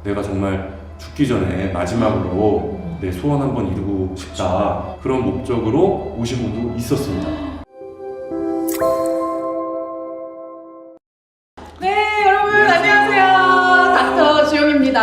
내가 정말 죽기 전에 마지막으로 내 소원 한번 이루고 싶다, 그런 목적으로 오신 분도 있었습니다. 네, 여러분 안녕하세요. 닥터 지영입니다.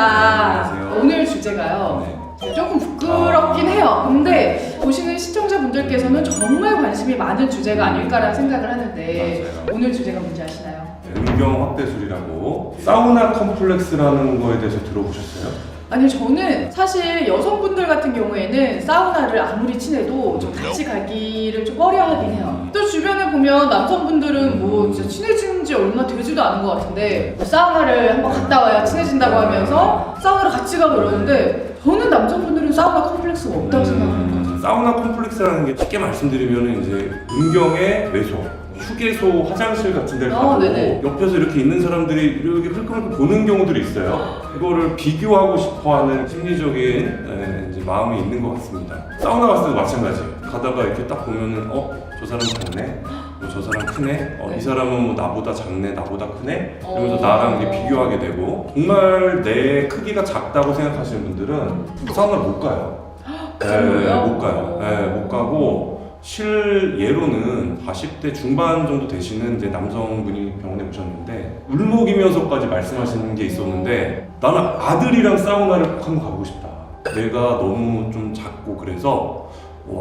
안녕하세요. 오늘 주제가요. 네. 조금 부끄럽긴 해요. 근데 보시는 시청자분들께서는 정말 관심이 많은 주제가 아닐까라는 생각을 하는데 맞아요. 오늘 주제가 뭔지 아시나요? 음경 확대술이라고, 사우나 컴플렉스라는 거에 대해서 들어보셨어요? 아니, 저는 사실 여성분들 같은 경우에는 사우나를 아무리 친해도 좀 같이 가기를 좀 꺼려하긴 해요. 또 주변에 보면 남성분들은 뭐 진짜 친해진 지 얼마 되지도 않은 것 같은데 뭐 사우나를 한번 갔다 와야 친해진다고 하면서 사우나를 같이 가고 이러는데, 저는 남성분들은 사우나 컴플렉스가 없다고 생각합니다. 사우나 컴플렉스라는 게 쉽게 말씀드리면 이제 음경의 외소, 휴게소, 화장실 같은 데를 가고 네네. 옆에서 이렇게 있는 사람들이 이렇게 흘끔흘끔 보는 경우들이 있어요. 그거를 비교하고 싶어하는 심리적인 이제 마음이 있는 것 같습니다. 사우나 갔을 때도 마찬가지예요. 가다가 이렇게 딱 보면은 저 사람 작네, 저 사람 크네, 이 사람은 뭐 나보다 작네, 나보다 크네, 이러면서 나랑 이렇게 비교하게 되고, 정말 내 크기가 작다고 생각하시는 분들은 사우나를 못 가요. 정말요? 못 가요. 못 가고, 실예로는 40대 중반 정도 되시는 이제 남성분이 병원에 오셨는데 울먹이면서까지 말씀하시는 게 있었는데, 나는 아들이랑 사우나를 꼭 한번 가보고 싶다. 내가 너무 좀 작고 그래서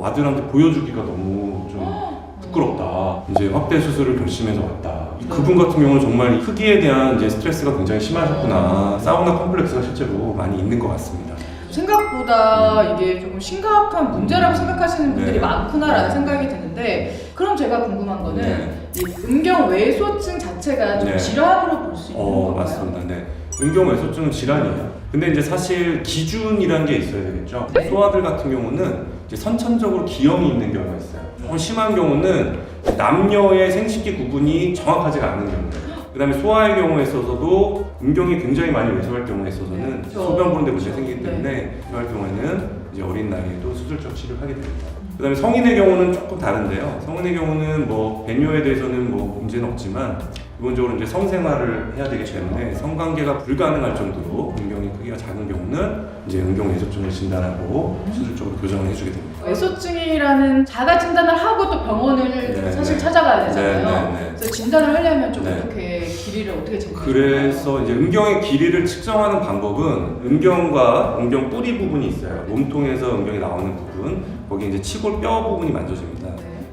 아들한테 보여주기가 너무 좀 부끄럽다. 이제 확대 수술을 결심해서 왔다. 그분 같은 경우는 정말 크기에 대한 이제 스트레스가 굉장히 심하셨구나. 사우나 컴플렉스가 실제로 많이 있는 것 같습니다. 생각보다 이게 조금 심각한 문제라고 생각하시는 분들이 네. 많구나라는 생각이 드는데, 그럼 제가 궁금한 거는 네. 이 음경 외소증 자체가 좀 네. 질환으로 볼 수 있는 건가요? 맞습니다. 네. 음경 외소증은 질환이에요. 근데 이제 사실 기준이란 게 있어야 되겠죠. 네. 소아들 같은 경우는 이제 선천적으로 기형이 있는 경우가 있어요. 조금 심한 경우는 남녀의 생식기 구분이 정확하지가 않은 경우예요. 그 다음에 소아의 경우에 있어서도 음경이 굉장히 많이 외소할 경우에 있어서는 소변 보는데 문제가 생기기 때문에 필요할 경우에는 이제 어린 나이에도 수술적 치료를 하게 됩니다. 그 다음에 성인의 경우는 조금 다른데요. 성인의 경우는 뭐 배뇨에 대해서는 뭐 문제는 없지만 기본적으로 이제 성생활을 해야 되기 때문에 성관계가 불가능할 정도로 음경이 크기가 작은 경우는 이제 음경 외소증을 진단하고 수술적으로 교정을 해주게 됩니다. 외소증이라는 자가 진단을 하고 또 병원을 네, 사실 네. 찾아가야 되잖아요. 네. 그래서 진단을 하려면 좀 네. 어떻게 길이를 어떻게 재는 그래서 이제 음경의 길이를 측정하는 방법은 음경과 음경 뿌리 부분이 있어요. 몸통에서 음경이 나오는 부분, 거기 이제 치골 뼈 부분이 만져집니다.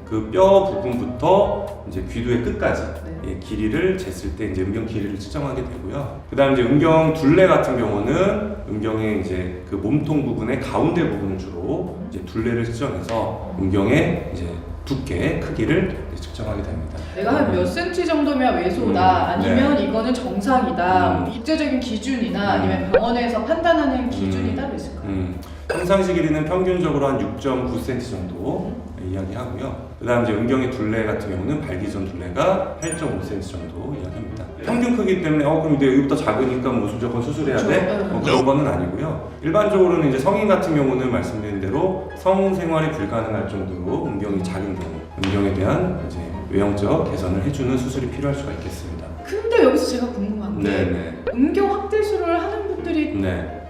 그 뼈 부분부터 이제 귀두의 끝까지 길이를 쟀을 때 이제 음경 길이를 측정하게 되고요. 그다음 이제 음경 둘레 같은 경우는 음경의 이제 그 몸통 부분의 가운데 부분을 주로 이제 둘레를 측정해서 음경의 이제 두께, 크기를 측정하게 됩니다. 내가 한 몇 센치 정도면 외소다, 아니면 이거는 정상이다, 입체적인 기준이나 아니면 병원에서 판단하는 기준이 따로 있을까요? 평상시 길이는 평균적으로 한 6.9cm 정도 이야기하고요. 그 다음 이제 음경의 둘레 같은 경우는 발기전 둘레가 8.5cm 정도 이야기합니다. 평균 크기 때문에 그럼 이제 여기보다 작으니까 뭐 무조건 수술해야 돼? 그런 거는 아니고요. 일반적으로는 이제 성인 같은 경우는 말씀드린 대로 성생활이 불가능할 정도로 음경이 작은 경우, 음경에 대한 이제 외형적 개선을 해주는 수술이 필요할 수가 있겠습니다. 근데 여기서 제가 궁금한 게 네네. 음경 확대술을 하는 분들이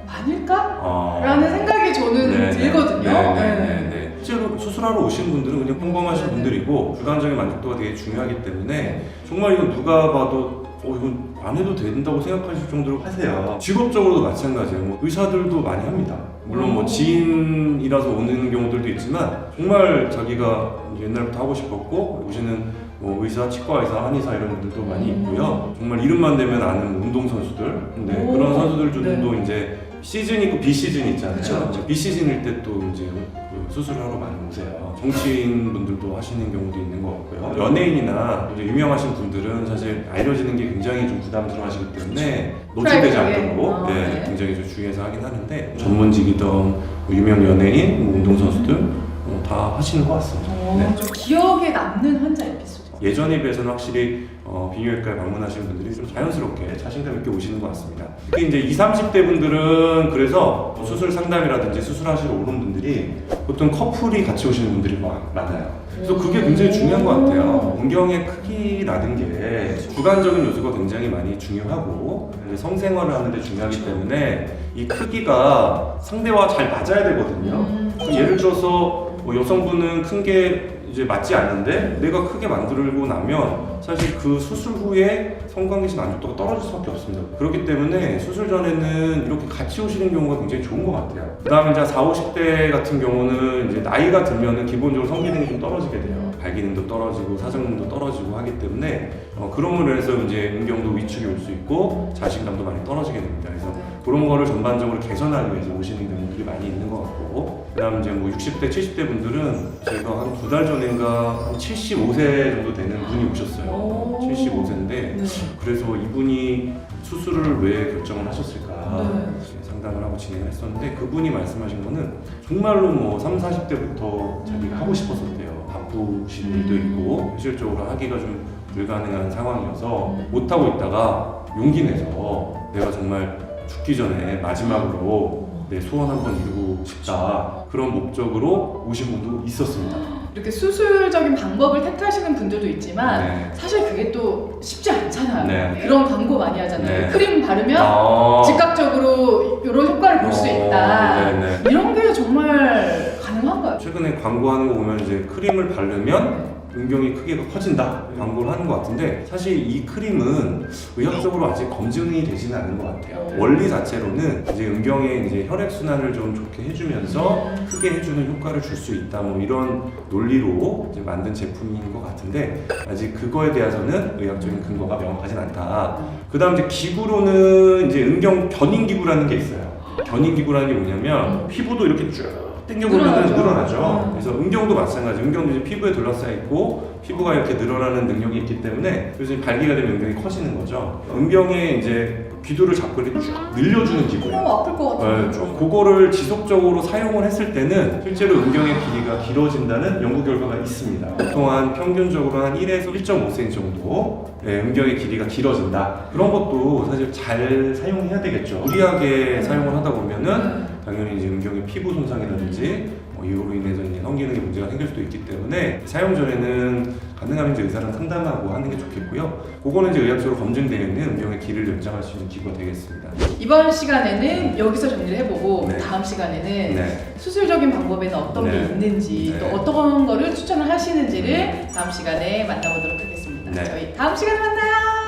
많을까? 라는 생각이 저는 들거든요. 네네네. 실제로 수술하러 오신 분들은 그냥 평범하신 분들이고 주관적인 만족도가 되게 중요하기 때문에 정말 이건 누가 봐도 이건 안 해도 된다고 생각하실 정도로 하세요. 직업적으로도 마찬가지예요. 뭐 의사들도 많이 합니다. 물론 뭐 지인이라서 오는 경우들도 있지만 정말 자기가 옛날부터 하고 싶었고 오시는 뭐 의사, 치과 의사, 한의사 이런 분들도 많이 있고요. 정말 이름만 대면 아는 운동선수들, 그런 선수들도 이제 시즌 있고 비시즌 있잖아요. 그쵸. 비시즌일 때 또 이제 그 수술을 하러 많이 오세요. 정치인 분들도 하시는 경우도 있는 것 같고요. 연예인이나 이제 유명하신 분들은 사실 알려지는 게 굉장히 좀 부담스러워하시기 때문에 노출되지 않도록 굉장히 좀 주의해서 하긴 하는데 전문직이든 뭐 유명 연예인, 뭐 운동선수들 다 하시는 것 같습니다. 좀 기억에 남는 환자 에피소드. 예전에 비해서는 확실히 비뇨기과에 방문하시는 분들이 좀 자연스럽게 자신감 있게 오시는 것 같습니다. 특히 이제 20, 30대 분들은 그래서 수술 상담이라든지 수술하시러 오는 분들이 보통 커플이 같이 오시는 분들이 많아요. 그래서 그게 굉장히 중요한 것 같아요. 음경의 크기라는 게 주관적인 요소가 굉장히 많이 중요하고 성생활을 하는데 중요하기 때문에 이 크기가 상대와 잘 맞아야 되거든요. 예를 들어서 여성분은 큰 게 이제 맞지 않는데 내가 크게 만들고 나면 사실 그 수술 후에 성관계시 만족도가 떨어질 수밖에 없습니다. 그렇기 때문에 수술 전에는 이렇게 같이 오시는 경우가 굉장히 좋은 것 같아요. 그 다음에 이제 40, 50대 같은 경우는 이제 나이가 들면은 기본적으로 성기능이 좀 떨어지게 돼요. 발기능도 떨어지고 사정능도 떨어지고 하기 때문에 그런 면에서 이제 음경도 위축이 올 수 있고 자신감도 많이 떨어지게 됩니다. 그래서 그런 거를 전반적으로 개선하기 위해서 오시는 경우들이 많이 있는 것 같고, 그다음 이제 뭐 60대, 70대 분들은 제가 한 2달 전인가 한 75세 정도 되는 분이 오셨어요. 75세인데 그래서 이분이 수술을 왜 결정을 하셨을까 상담을 하고 진행을 했었는데 그분이 말씀하신 거는 정말로 뭐 30, 40대부터 자기가 하고 싶었었대요. 바쁘신 일도 있고 현실적으로 하기가 좀 불가능한 상황이어서 못하고 있다가 용기 내서 내가 정말 죽기 전에 마지막으로 내 소원 한번 이루고 싶다, 그런 목적으로 오신 분도 있었습니다. 이렇게 수술적인 방법을 택하시는 분들도 있지만 네. 사실 그게 또 쉽지 않잖아요. 네. 그런 광고 많이 하잖아요. 네. 크림 바르면 즉각적으로 이런 효과를 볼 수 있다. 네네. 이런 게 정말 가능한가요? 최근에 광고하는 거 보면 이제 크림을 바르면 음경이 크기가 커진다 광고를 하는 것 같은데 사실 이 크림은 의학적으로 아직 검증이 되지는 않은 것 같아요. 원리 자체로는 이제 음경의 이제 혈액 순환을 좀 좋게 해주면서 크게 해주는 효과를 줄 수 있다, 뭐 이런 논리로 이제 만든 제품인 것 같은데 아직 그거에 대해서는 의학적인 근거가 명확하진 않다. 그다음 이제 기구로는 이제 음경 견인 기구라는 게 있어요. 견인 기구라는 게 뭐냐면 피부도 이렇게 쭉 당겨보면 늘어나죠. 그래서 음경도 마찬가지. 음경도 이제 피부에 둘러싸여 있고 피부가 이렇게 늘어나는 능력이 있기 때문에 그래서 발기가 되면 음경이 커지는 거죠. 음경에 이제 귀두를 잡고 이렇게 쭉 늘려주는 기구예요. 아플 것 같아요. 좀 그거를 지속적으로 사용을 했을 때는 실제로 음경의 길이가 길어진다는 연구 결과가 있습니다. 보통 한 평균적으로 한 1에서 1.5cm 정도 음경의 길이가 길어진다. 그런 것도 사실 잘 사용해야 되겠죠. 무리하게 사용을 하다 보면은 당연히 이제 음경의 피부 손상이라든지 이로 인해서 이제 성기능에 문제가 생길 수도 있기 때문에 사용 전에는 가능하면 이제 의사랑 상담하고 하는 게 좋겠고요. 그거는 이제 의학적으로 검증되어 있는 음경의 길이를 연장할 수 있는 기구가 되겠습니다. 이번 시간에는 여기서 정리를 해보고 네. 다음 시간에는 네. 수술적인 방법에는 어떤 게 네. 있는지 네. 또 어떤 거를 추천을 하시는지를 다음 시간에 만나보도록 하겠습니다. 네. 저희 다음 시간에 만나요.